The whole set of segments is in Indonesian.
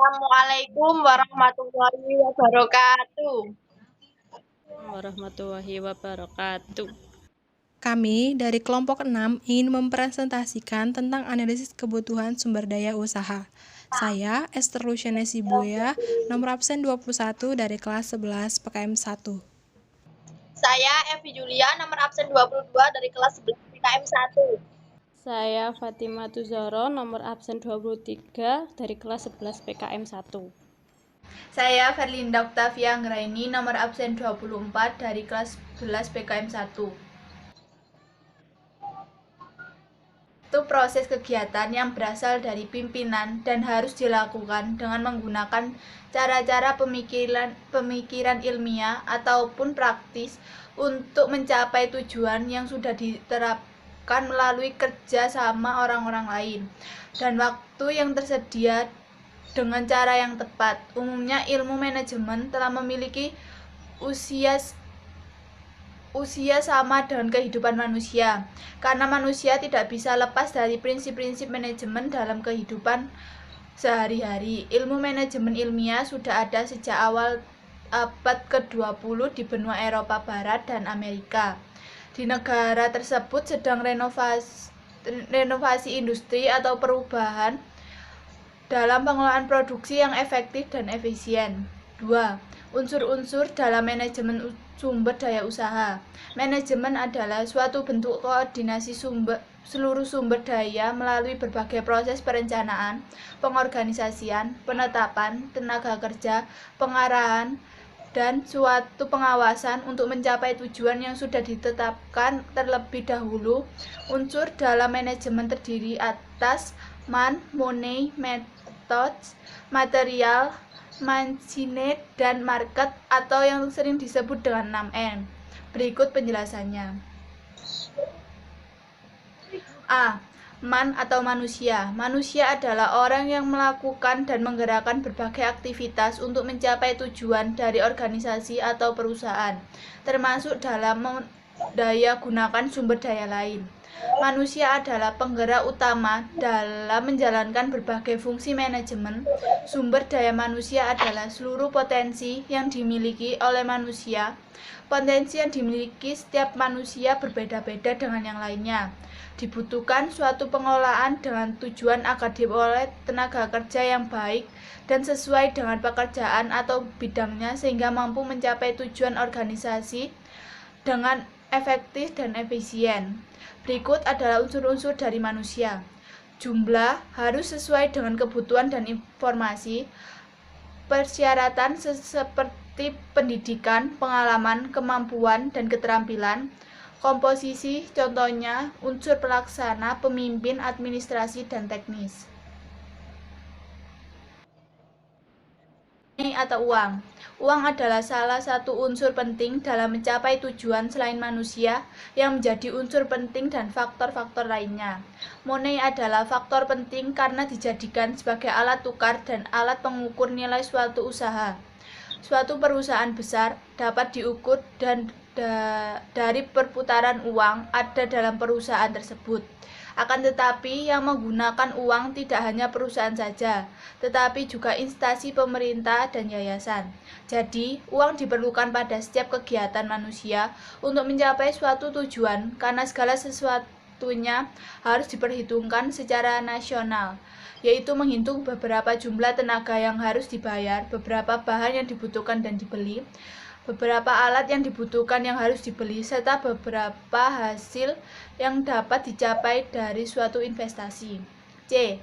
Assalamualaikum warahmatullahi wabarakatuh. Warahmatullahi wabarakatuh. Kami dari kelompok 6 ingin mempresentasikan tentang analisis kebutuhan sumber daya usaha. Saya, Esther Luciana Sibuya, nomor absen 21 dari kelas 11 PKM 1. Saya Evi Julia, nomor absen 22 dari kelas 11 PKM 1. Saya Fatima Tuzoro, nomor absen 23 dari kelas 11 PKM 1. Saya Verlinda Octavia Anggraini, nomor absen 24 dari kelas 11 PKM 1. Itu proses kegiatan yang berasal dari pimpinan dan harus dilakukan dengan menggunakan cara-cara pemikiran ilmiah ataupun praktis untuk mencapai tujuan yang sudah diterapkan melalui kerja sama orang-orang lain dan waktu yang tersedia dengan cara yang tepat. Umumnya ilmu manajemen telah memiliki usia sama dengan kehidupan manusia, karena manusia tidak bisa lepas dari prinsip-prinsip manajemen dalam kehidupan sehari-hari. Ilmu manajemen ilmiah sudah ada sejak awal abad ke-20 di benua Eropa Barat dan Amerika. Di negara tersebut sedang renovasi industri atau perubahan dalam pengelolaan produksi yang efektif dan efisien. 2. Unsur-unsur dalam manajemen sumber daya usaha. Manajemen adalah suatu bentuk koordinasi seluruh sumber daya melalui berbagai proses perencanaan, pengorganisasian, penetapan, tenaga kerja, pengarahan, dan suatu pengawasan untuk mencapai tujuan yang sudah ditetapkan terlebih dahulu. Unsur dalam manajemen terdiri atas money, methods, material, machine, dan market atau yang sering disebut dengan 6M. Berikut penjelasannya. A. Man atau manusia. Manusia adalah orang yang melakukan dan menggerakkan berbagai aktivitas untuk mencapai tujuan dari organisasi atau perusahaan, termasuk dalam daya gunakan sumber daya lain. Manusia adalah penggerak utama dalam menjalankan berbagai fungsi manajemen. Sumber daya manusia adalah seluruh potensi yang dimiliki oleh manusia. Potensi yang dimiliki setiap manusia berbeda-beda dengan yang lainnya. Dibutuhkan suatu pengelolaan dengan tujuan agar diperoleh tenaga kerja yang baik dan sesuai dengan pekerjaan atau bidangnya sehingga mampu mencapai tujuan organisasi dengan efektif dan efisien. Berikut adalah unsur-unsur dari manusia. Jumlah harus sesuai dengan kebutuhan dan informasi. Persyaratan seperti pendidikan, pengalaman, kemampuan, dan keterampilan. Komposisi, contohnya unsur pelaksana, pemimpin, administrasi, dan teknis. Atau uang. Uang adalah salah satu unsur penting dalam mencapai tujuan selain manusia yang menjadi unsur penting dan faktor-faktor lainnya. Money adalah faktor penting karena dijadikan sebagai alat tukar dan alat pengukur nilai suatu usaha. Suatu perusahaan besar dapat diukur dan dari perputaran uang ada dalam perusahaan tersebut. Akan tetapi yang menggunakan uang tidak hanya perusahaan saja, tetapi juga instansi pemerintah dan yayasan. Jadi, uang diperlukan pada setiap kegiatan manusia untuk mencapai suatu tujuan karena segala sesuatunya harus diperhitungkan secara nasional, yaitu menghitung beberapa jumlah tenaga yang harus dibayar, beberapa bahan yang dibutuhkan dan dibeli, beberapa alat yang dibutuhkan yang harus dibeli, serta beberapa hasil yang dapat dicapai dari suatu investasi. C.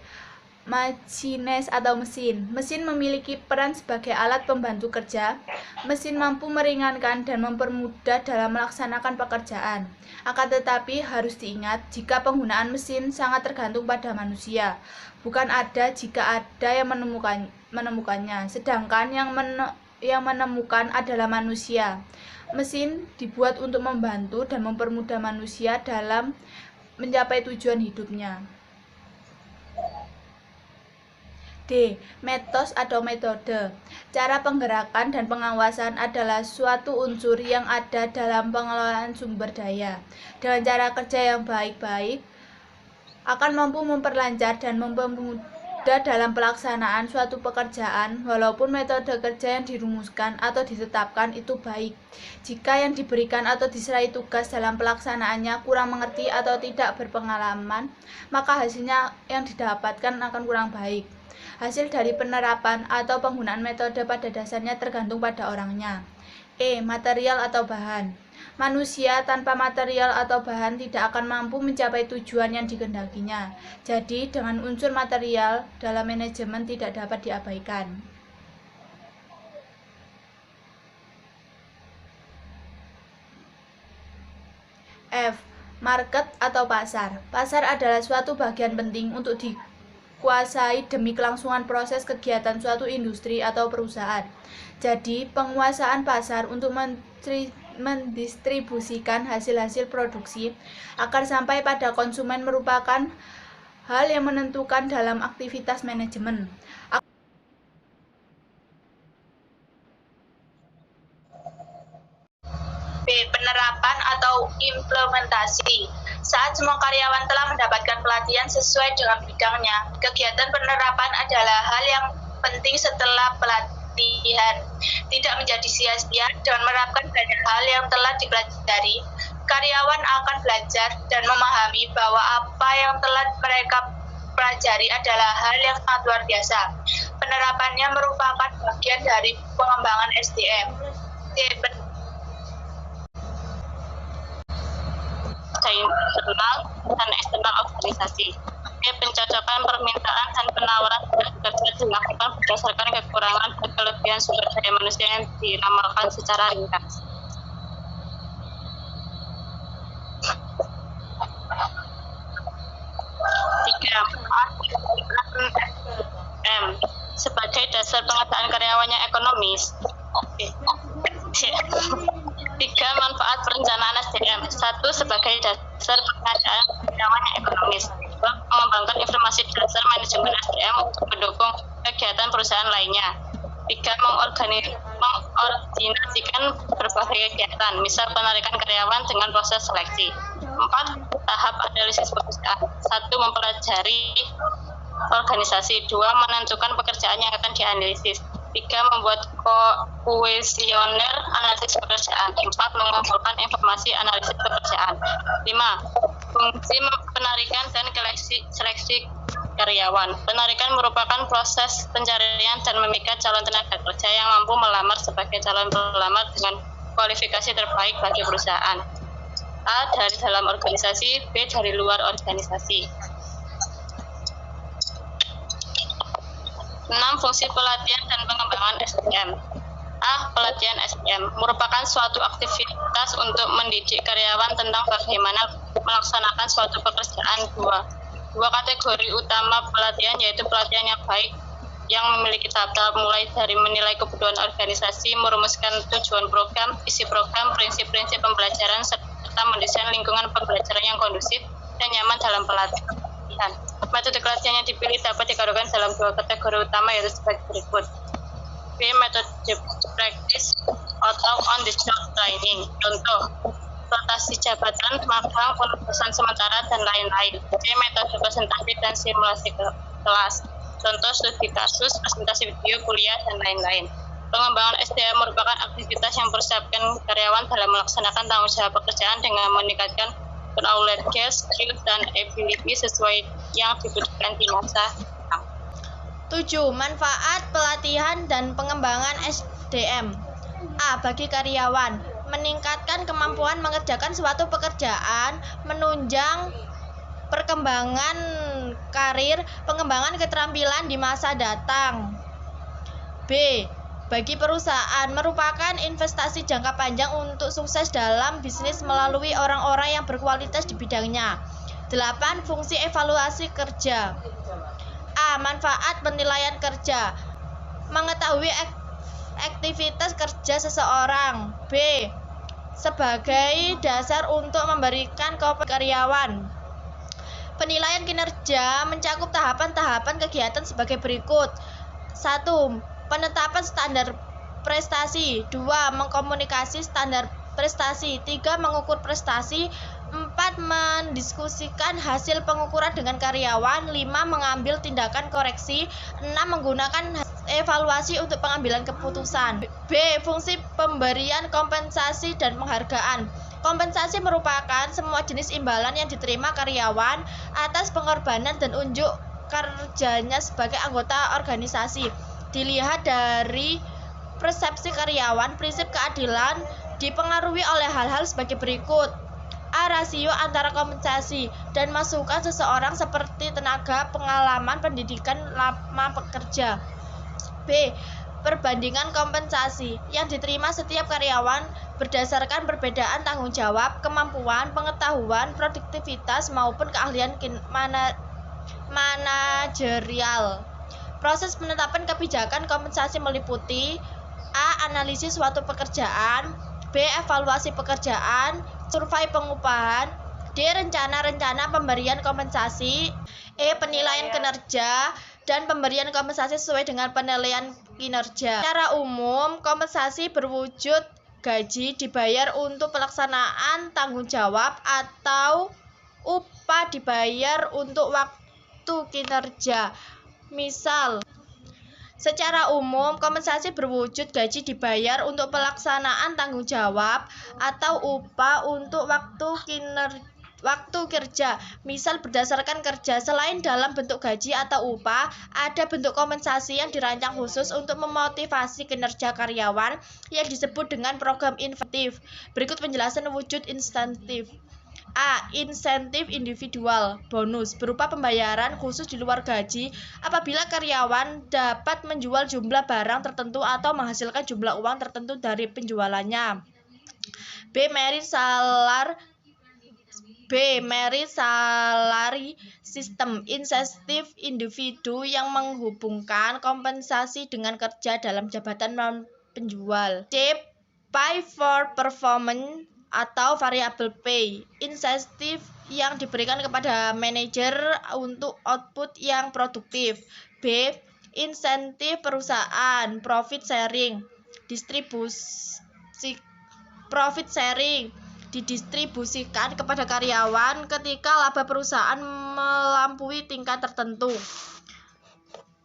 Machines atau mesin. Mesin memiliki peran sebagai alat pembantu kerja. Mesin mampu meringankan dan mempermudah dalam melaksanakan pekerjaan. Akan tetapi harus diingat jika penggunaan mesin sangat tergantung pada manusia. Bukan ada jika ada yang menemukannya, sedangkan yang menemukan adalah manusia. Mesin dibuat untuk membantu dan mempermudah manusia dalam mencapai tujuan hidupnya. D. Metos atau metode. Cara penggerakan dan pengawasan adalah suatu unsur yang ada dalam pengelolaan sumber daya. Dengan cara kerja yang baik-baik akan mampu memperlancar dan mudah dalam pelaksanaan suatu pekerjaan, walaupun metode kerja yang dirumuskan atau ditetapkan itu baik. Jika yang diberikan atau diserahi tugas dalam pelaksanaannya kurang mengerti atau tidak berpengalaman, maka hasilnya yang didapatkan akan kurang baik. Hasil dari penerapan atau penggunaan metode pada dasarnya tergantung pada orangnya. Material atau bahan. Manusia tanpa material atau bahan tidak akan mampu mencapai tujuan yang dikehendakinya. Jadi, dengan unsur material dalam manajemen tidak dapat diabaikan. F. Market atau pasar. Pasar adalah suatu bagian penting untuk dikuasai demi kelangsungan proses kegiatan suatu industri atau perusahaan. Jadi, penguasaan pasar untuk mendistribusikan hasil-hasil produksi agar sampai pada konsumen merupakan hal yang menentukan dalam aktivitas manajemen. B. Penerapan atau implementasi. Saat semua karyawan telah mendapatkan pelatihan sesuai dengan bidangnya, kegiatan penerapan adalah hal yang penting setelah pelatihan. Tidak menjadi sia-sia dengan menerapkan banyak hal yang telah dipelajari, karyawan akan belajar dan memahami bahwa apa yang telah mereka pelajari adalah hal yang sangat luar biasa. Penerapannya merupakan bagian dari pengembangan SDM. Internal dan eksternal organisasi. Pencocokan permintaan dan penawaran kerja dilakukan berdasarkan kekurangan dan kelebihan sumber daya manusia yang diramalkan secara ringkas. Sebagai dasar pengadaan karyawan yang ekonomis. 3. Manfaat perencanaan SDM. 1. Sebagai dasar pengadaan karyawan yang ekonomis. 2. Mengembangkan informasi dasar manajemen SDM untuk mendukung kegiatan perusahaan lainnya. 3. Mengordinasikan berbagai kegiatan, misal penarikan karyawan dengan proses seleksi. 4. Tahap analisis perusahaan. 1. Mempelajari organisasi. 2. Menentukan pekerjaan yang akan dianalisis. 3. Membuat kuesioner analisis pekerjaan. 4. Mengumpulkan informasi analisis pekerjaan. 5. Fungsi penarikan dan seleksi karyawan. Penarikan merupakan proses pencarian dan memikat calon tenaga kerja yang mampu melamar sebagai calon pelamar dengan kualifikasi terbaik bagi perusahaan. A. Dari dalam organisasi. B. Dari luar organisasi. 6. Fungsi pelatihan dan pengembangan SDM. A. Pelatihan SDM merupakan suatu aktivitas untuk mendidik karyawan tentang bagaimana melaksanakan suatu pekerjaan. Dua kategori utama pelatihan, yaitu pelatihan yang baik yang memiliki tahap-tahap mulai dari menilai kebutuhan organisasi, merumuskan tujuan program, isi program, prinsip-prinsip pembelajaran, serta mendesain lingkungan pembelajaran yang kondusif dan nyaman dalam pelatihan. Metode pelatihan yang dipilih dapat dikategorikan dalam 2 kategori utama, yaitu sebagai berikut. B. Metode praktis atau on the job training. Contoh, rotasi jabatan, magang, penugasan sementara, dan lain-lain. C. Metode presentasi dan simulasi kelas. Contoh, studi kasus, presentasi video, kuliah, dan lain-lain. Pengembangan SDM merupakan aktivitas yang mempersiapkan karyawan dalam melaksanakan tanggung jawab pekerjaan dengan meningkatkan knowledge, skill, dan ability sesuai yang dibutuhkan di masa depan. 7. Manfaat pelatihan dan pengembangan SDM. A. Bagi karyawan, meningkatkan kemampuan mengerjakan suatu pekerjaan, menunjang perkembangan karir, pengembangan keterampilan di masa datang. B. Bagi perusahaan, merupakan investasi jangka panjang untuk sukses dalam bisnis melalui orang-orang yang berkualitas di bidangnya. 8. Fungsi evaluasi kerja. A. Manfaat penilaian kerja, mengetahui aktivitas kerja seseorang. B. Sebagai dasar untuk memberikan karyawan. Penilaian kinerja mencakup tahapan-tahapan kegiatan sebagai berikut. 1. Penetapan standar prestasi. 2. Mengkomunikasi standar prestasi. 3. Mengukur prestasi. 4. Mendiskusikan hasil pengukuran dengan karyawan. 5. Mengambil tindakan koreksi. 6. Menggunakan evaluasi untuk pengambilan keputusan. B. Fungsi pemberian kompensasi dan penghargaan. Kompensasi merupakan semua jenis imbalan yang diterima karyawan atas pengorbanan dan unjuk kerjanya sebagai anggota organisasi. Dilihat dari persepsi karyawan, prinsip keadilan dipengaruhi oleh hal-hal sebagai berikut. A. Rasio antara kompensasi dan masukan seseorang seperti tenaga, pengalaman, pendidikan, lama bekerja. B. Perbandingan kompensasi yang diterima setiap karyawan berdasarkan perbedaan tanggung jawab, kemampuan, pengetahuan, produktivitas, maupun keahlian manajerial. Proses penetapan kebijakan kompensasi meliputi A. Analisis suatu pekerjaan. B. Evaluasi pekerjaan, survei pengupahan. D. Rencana-rencana pemberian kompensasi. E. Penilaian kinerja dan pemberian kompensasi sesuai dengan penilaian kinerja. Secara umum, kompensasi berwujud gaji dibayar untuk pelaksanaan tanggung jawab atau upah dibayar untuk waktu kinerja. Misal, secara umum, kompensasi berwujud gaji dibayar untuk pelaksanaan tanggung jawab atau upah untuk waktu kerja. Misal, berdasarkan kerja. Selain dalam bentuk gaji atau upah, ada bentuk kompensasi yang dirancang khusus untuk memotivasi kinerja karyawan yang disebut dengan program insentif. Berikut penjelasan wujud insentif. A. Insentif individual bonus berupa pembayaran khusus di luar gaji apabila karyawan dapat menjual jumlah barang tertentu atau menghasilkan jumlah uang tertentu dari penjualannya. B. Merit salary system insentif individu yang menghubungkan kompensasi dengan kerja dalam jabatan penjual. C. Pay for performance atau variable pay, insentif yang diberikan kepada manajer untuk output yang produktif. B. Insentif perusahaan, profit sharing, didistribusikan kepada karyawan ketika laba perusahaan melampaui tingkat tertentu.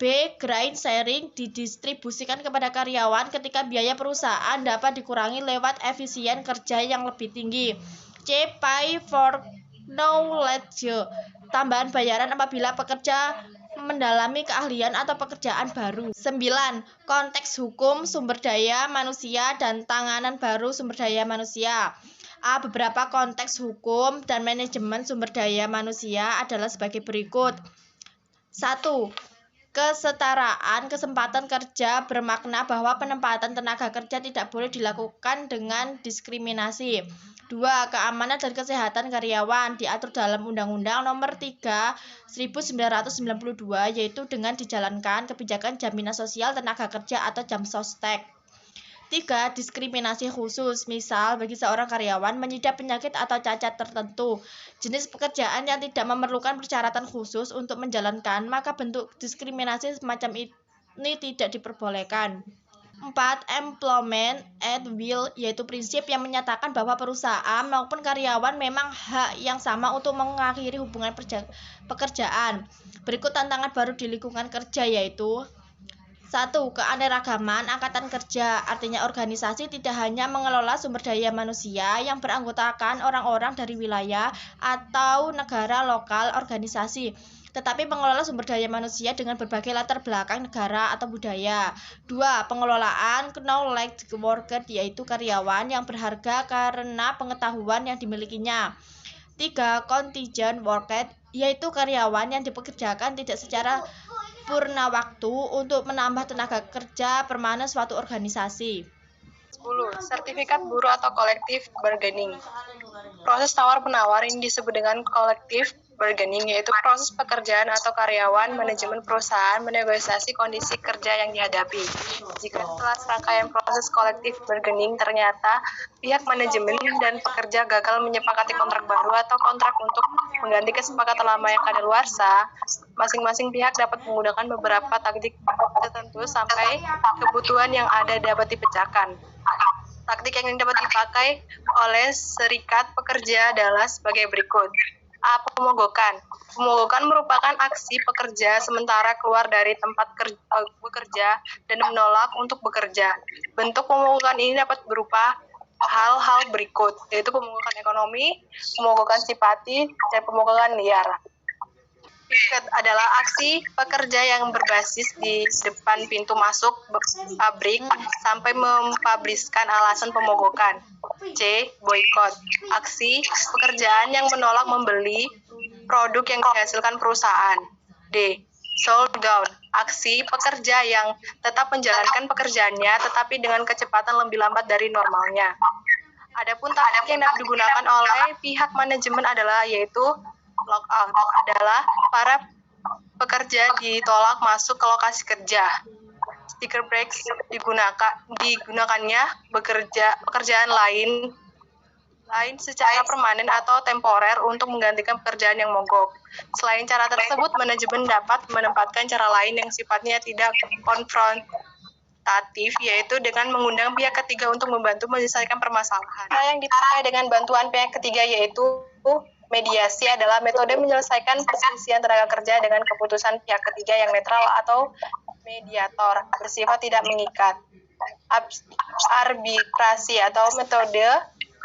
B. Gain sharing didistribusikan kepada karyawan ketika biaya perusahaan dapat dikurangi lewat efisien kerja yang lebih tinggi. C. Pay for knowledge, tambahan bayaran apabila pekerja mendalami keahlian atau pekerjaan baru. 9. Konteks hukum sumber daya manusia dan tanganan baru sumber daya manusia. A. Beberapa konteks hukum dan manajemen sumber daya manusia adalah sebagai berikut. 1. Kesetaraan kesempatan kerja bermakna bahwa penempatan tenaga kerja tidak boleh dilakukan dengan diskriminasi. 2. Keamanan dan kesehatan karyawan diatur dalam Undang-Undang Nomor 3 1992, yaitu dengan dijalankan kebijakan jaminan sosial tenaga kerja atau Jamsostek. 3. Diskriminasi khusus, misal bagi seorang karyawan mengidap penyakit atau cacat tertentu, jenis pekerjaan yang tidak memerlukan persyaratan khusus untuk menjalankan, maka bentuk diskriminasi semacam ini tidak diperbolehkan. 4. Employment at will, yaitu prinsip yang menyatakan bahwa perusahaan maupun karyawan memang hak yang sama untuk mengakhiri hubungan pekerjaan. Berikut tantangan baru di lingkungan kerja, yaitu 1. Keanekaragaman angkatan kerja, artinya organisasi tidak hanya mengelola sumber daya manusia yang beranggotakan orang-orang dari wilayah atau negara lokal organisasi, tetapi mengelola sumber daya manusia dengan berbagai latar belakang negara atau budaya. 2. Pengelolaan knowledge worker, yaitu karyawan yang berharga karena pengetahuan yang dimilikinya. 3. Contingent worker, yaitu karyawan yang dipekerjakan tidak secara purna waktu untuk menambah tenaga kerja permanen suatu organisasi. 10. Sertifikat buruh atau collective bargaining. Proses tawar-menawar ini disebut dengan collective bargaining, yaitu proses pekerjaan atau karyawan manajemen perusahaan menegosiasi kondisi kerja yang dihadapi. Jika setelah serangkaian proses collective bargaining ternyata pihak manajemen dan pekerja gagal menyepakati kontrak baru atau kontrak untuk mengganti kesepakatan lama yang kadaluarsa, masing-masing pihak dapat menggunakan beberapa taktik tertentu sampai kebutuhan yang ada dapat dipecahkan. Taktik yang dapat dipakai oleh serikat pekerja adalah sebagai berikut. A. Pemogokan. Pemogokan merupakan aksi pekerja sementara keluar dari tempat bekerja dan menolak untuk bekerja. Bentuk pemogokan ini dapat berupa hal-hal berikut, yaitu pemogokan ekonomi, pemogokan simpati, dan pemogokan liar. Piket adalah aksi pekerja yang berbasis di depan pintu masuk pabrik sampai mempubliskan alasan pemogokan. C. Boykot. Aksi pekerjaan yang menolak membeli produk yang dihasilkan perusahaan. D. Slowdown. Aksi pekerja yang tetap menjalankan pekerjaannya tetapi dengan kecepatan lebih lambat dari normalnya. Adapun taktik yang dapat digunakan oleh pihak manajemen adalah yaitu lockout, adalah para pekerja ditolak masuk ke lokasi kerja. Sticker breaks digunakannya pekerjaan lain secara permanen atau temporer untuk menggantikan pekerjaan yang mogok. Selain cara tersebut, manajemen dapat menempatkan cara lain yang sifatnya tidak konfrontatif, yaitu dengan mengundang pihak ketiga untuk membantu menyelesaikan permasalahan. Cara yang dipakai dengan bantuan pihak ketiga yaitu mediasi adalah metode menyelesaikan perselisihan tenaga kerja dengan keputusan pihak ketiga yang netral atau mediator, bersifat tidak mengikat. Arbitrasi atau metode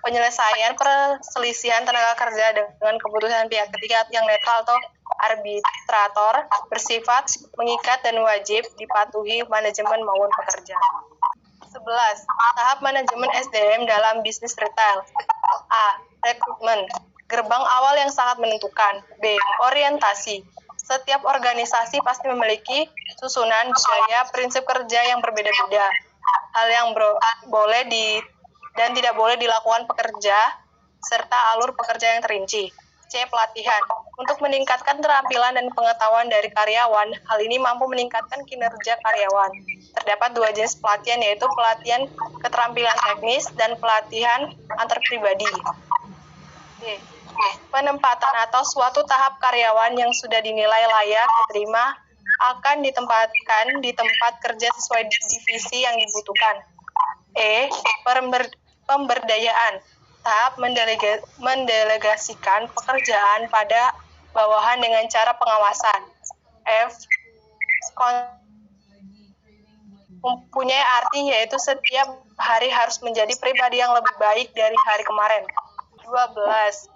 penyelesaian perselisihan tenaga kerja dengan keputusan pihak ketiga yang netral atau arbitrator, bersifat mengikat dan wajib dipatuhi manajemen maupun pekerja. 11. Tahap manajemen SDM dalam bisnis retail. A. Rekrutmen. Gerbang awal yang sangat menentukan. B. Orientasi. Setiap organisasi pasti memiliki susunan budaya prinsip kerja yang berbeda-beda. Hal yang boleh dan tidak boleh dilakukan pekerja, serta alur pekerja yang terinci. C. Pelatihan. Untuk meningkatkan keterampilan dan pengetahuan dari karyawan, hal ini mampu meningkatkan kinerja karyawan. Terdapat dua jenis pelatihan, yaitu pelatihan keterampilan teknis dan pelatihan antar pribadi. D. Penempatan atau suatu tahap karyawan yang sudah dinilai layak diterima akan ditempatkan di tempat kerja sesuai divisi yang dibutuhkan. E. Pemberdayaan. Tahap mendelegasikan pekerjaan pada bawahan dengan cara pengawasan. F. Mempunyai arti yaitu setiap hari harus menjadi pribadi yang lebih baik dari hari kemarin. 12.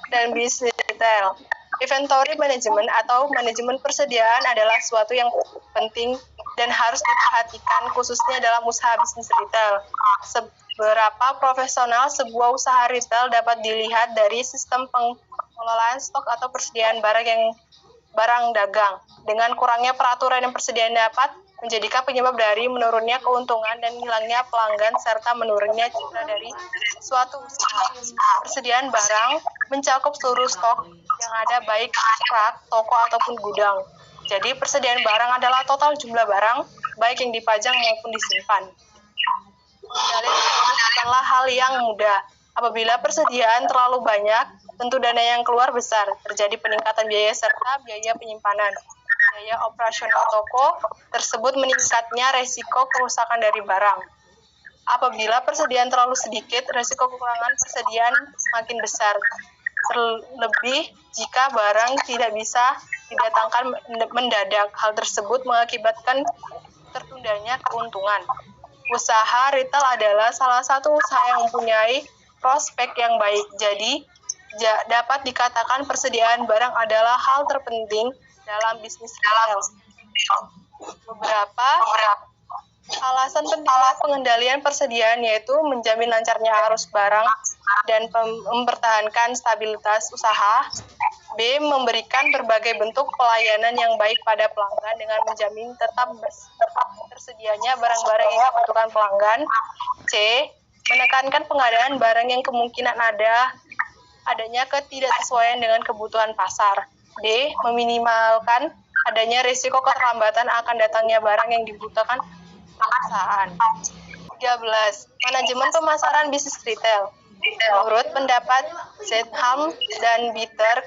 Dan bisnis retail. Inventory management atau manajemen persediaan adalah suatu yang penting dan harus diperhatikan khususnya dalam usaha bisnis retail. Seberapa profesional sebuah usaha retail dapat dilihat dari sistem pengelolaan stok atau persediaan barang dagang. Dengan kurangnya peraturan dan persediaan dapat menjadikan penyebab dari menurunnya keuntungan dan hilangnya pelanggan serta menurunnya citra dari suatu usaha. Persediaan barang mencakup seluruh stok yang ada baik rak, toko ataupun gudang. Jadi persediaan barang adalah total jumlah barang baik yang dipajang maupun disimpan. Mengendalikan produk bukanlah hal yang mudah. Apabila persediaan terlalu banyak, tentu dana yang keluar besar, terjadi peningkatan biaya serta biaya penyimpanan. Biaya operasional toko tersebut meningkatnya resiko kerusakan dari barang. Apabila persediaan terlalu sedikit, resiko kekurangan persediaan makin besar. Terlebih jika barang tidak bisa didatangkan mendadak, hal tersebut mengakibatkan tertundanya keuntungan. Usaha retail adalah salah satu usaha yang mempunyai prospek yang baik. Jadi, dapat dikatakan persediaan barang adalah hal terpenting dalam bisnis retail. Beberapa alasan pentingnya pengendalian persediaan yaitu menjamin lancarnya arus barang dan mempertahankan stabilitas usaha. B. Memberikan berbagai bentuk pelayanan yang baik pada pelanggan dengan menjamin tetap tersedianya barang-barang yang dibutuhkan pelanggan. C. Menekankan pengadaan barang yang kemungkinan adanya ketidaksesuaian dengan kebutuhan pasar. D. Meminimalkan adanya risiko keterlambatan akan datangnya barang yang dibutuhkan perusahaan. 13. Manajemen pemasaran bisnis retail. Menurut pendapat Zetham dan Bitter,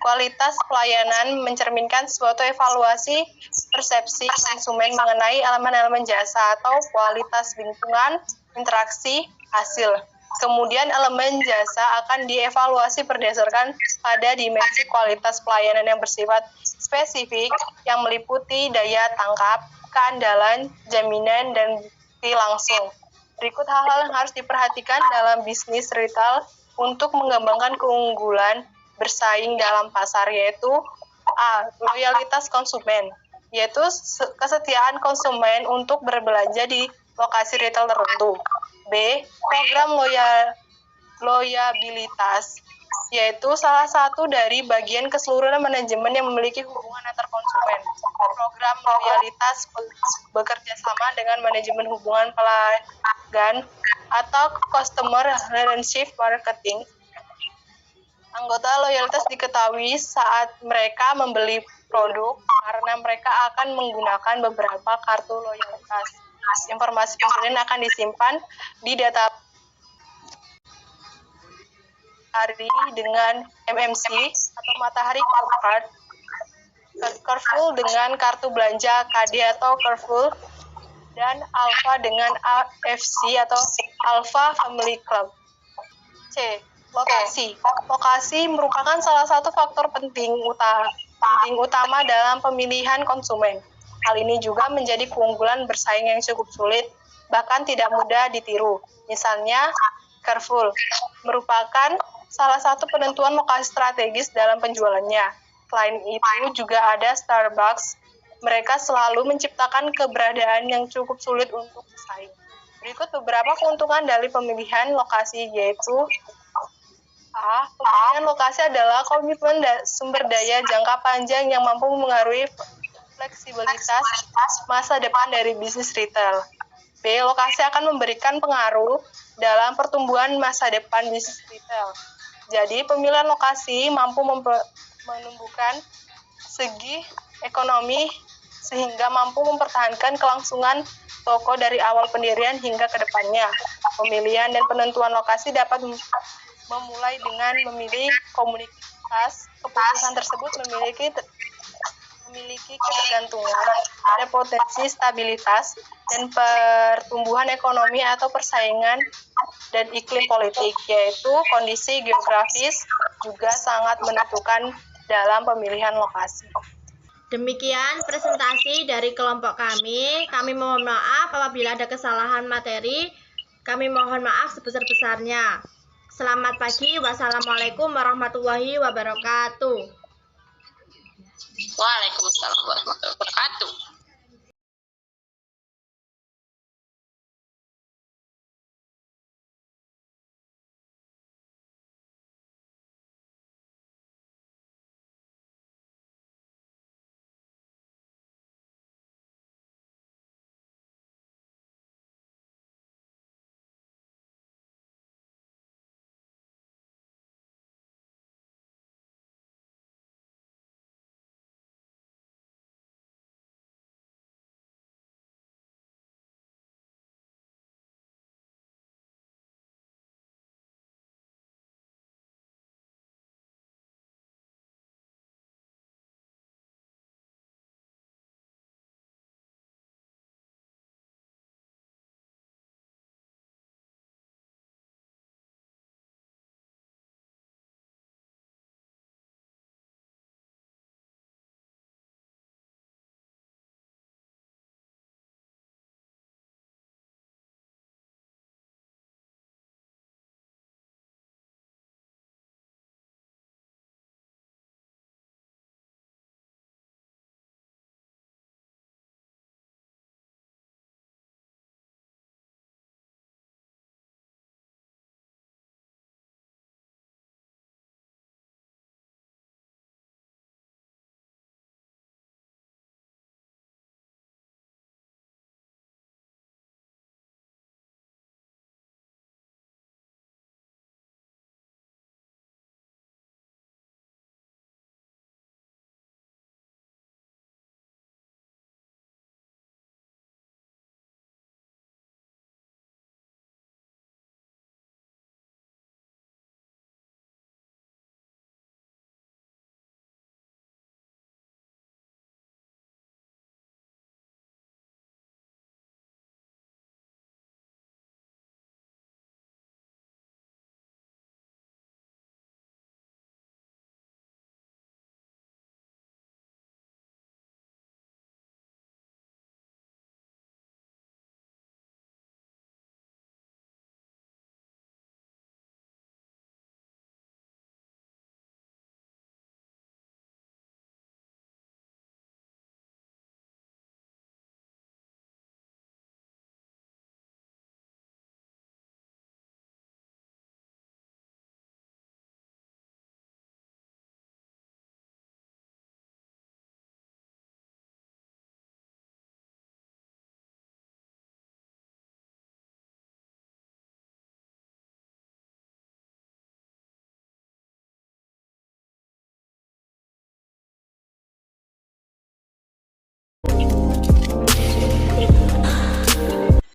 Kualitas pelayanan mencerminkan suatu evaluasi persepsi konsumen mengenai elemen-elemen jasa atau kualitas lingkungan, interaksi, hasil. Kemudian elemen jasa akan dievaluasi berdasarkan pada dimensi kualitas pelayanan yang bersifat spesifik yang meliputi daya tangkap, keandalan, jaminan, dan bukti langsung. Berikut hal-hal yang harus diperhatikan dalam bisnis retail untuk mengembangkan keunggulan bersaing dalam pasar, yaitu A. Loyalitas konsumen, yaitu kesetiaan konsumen untuk berbelanja di lokasi retail tertentu. B. Program loyabilitas, yaitu salah satu dari bagian keseluruhan manajemen yang memiliki hubungan antar konsumen. Program loyalitas bekerja sama dengan manajemen hubungan pelanggan atau customer relationship marketing. Anggota loyalitas diketahui saat mereka membeli produk karena mereka akan menggunakan beberapa kartu loyalitas. Informasi pembelian akan disimpan di data hari dengan MMC atau Matahari Card, Carrefour dengan kartu belanja KD atau Carrefour, dan Alfa dengan AFC atau Alpha Family Club. C. Lokasi. Lokasi merupakan salah satu faktor penting utama dalam pemilihan konsumen. Hal ini juga menjadi keunggulan bersaing yang cukup sulit, bahkan tidak mudah ditiru. Misalnya, Carrefour merupakan salah satu penentuan lokasi strategis dalam penjualannya. Selain itu juga ada Starbucks. Mereka selalu menciptakan keberadaan yang cukup sulit untuk bersaing. Berikut beberapa keuntungan dari pemilihan lokasi, yaitu A. Pemilihan lokasi adalah komitmen sumber daya jangka panjang yang mampu mengaruhi fleksibilitas masa depan dari bisnis retail. B. Lokasi akan memberikan pengaruh dalam pertumbuhan masa depan bisnis retail. Jadi, pemilihan lokasi mampu menumbuhkan segi ekonomi sehingga mampu mempertahankan kelangsungan toko dari awal pendirian hingga ke depannya. Pemilihan dan penentuan lokasi dapat memulai dengan memilih komunitas. Keputusan tersebut memiliki ketergantungan pada potensi stabilitas dan pertumbuhan ekonomi atau persaingan dan iklim politik, yaitu kondisi geografis juga sangat menentukan dalam pemilihan lokasi. Demikian presentasi dari kelompok kami. Kami mohon maaf apabila ada kesalahan materi. Kami mohon maaf sebesar-besarnya. Selamat pagi. Wassalamualaikum warahmatullahi wabarakatuh. Waalaikumsalam warahmatullahi wabarakatuh.